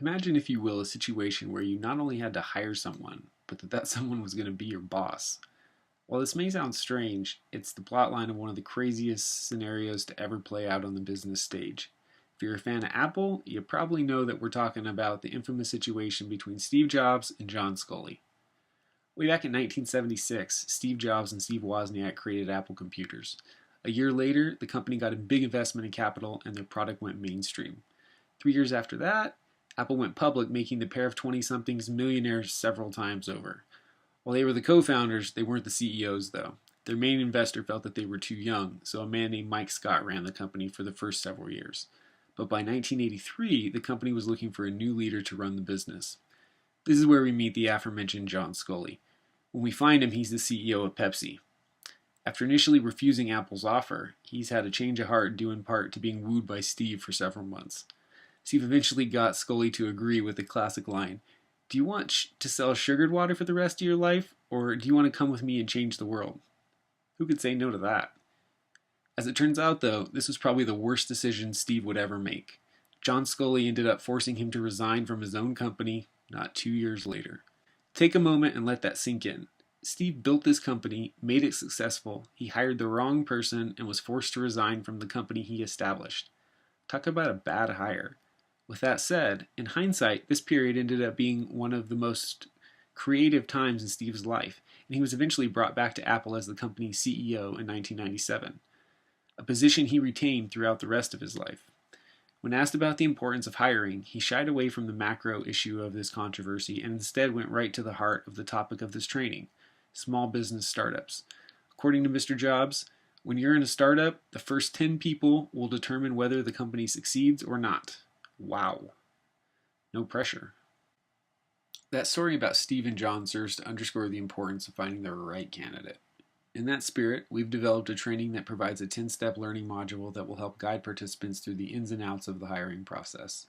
Imagine, if you will, a situation where you not only had to hire someone, but that someone was going to be your boss. While this may sound strange, it's the plotline of one of the craziest scenarios to ever play out on the business stage. If you're a fan of Apple, you probably know that we're talking about the infamous situation between Steve Jobs and John Sculley. Way back in 1976, Steve Jobs and Steve Wozniak created Apple Computers. A year later, the company got a big investment in capital and their product went mainstream. 3 years after that, Apple went public, making the pair of 20 somethings millionaires several times over. While they were the co founders, they weren't the CEOs, though. Their main investor felt that they were too young, so a man named Mike Scott ran the company for the first several years. But by 1983, the company was looking for a new leader to run the business. This is where we meet the aforementioned John Sculley. When we find him, he's the CEO of Pepsi. After initially refusing Apple's offer, he's had a change of heart due in part to being wooed by Steve for several months. Steve eventually got Sculley to agree with the classic line, "Do you want to sell sugared water for the rest of your life, or do you want to come with me and change the world?" Who could say no to that? As it turns out, though, this was probably the worst decision Steve would ever make. John Sculley ended up forcing him to resign from his own company not 2 years later. Take a moment and let that sink in. Steve built this company, made it successful, he hired the wrong person, and was forced to resign from the company he established. Talk about a bad hire. With that said, in hindsight, this period ended up being one of the most creative times in Steve's life, and he was eventually brought back to Apple as the company's CEO in 1997, a position he retained throughout the rest of his life. When asked about the importance of hiring, he shied away from the macro issue of this controversy and instead went right to the heart of the topic of this training: small business startups. According to Mr. Jobs, when you're in a startup, the first 10 people will determine whether the company succeeds or not. Wow. No pressure. That story about Steve and John serves to underscore the importance of finding the right candidate. In that spirit, we've developed a training that provides a 10-step learning module that will help guide participants through the ins and outs of the hiring process.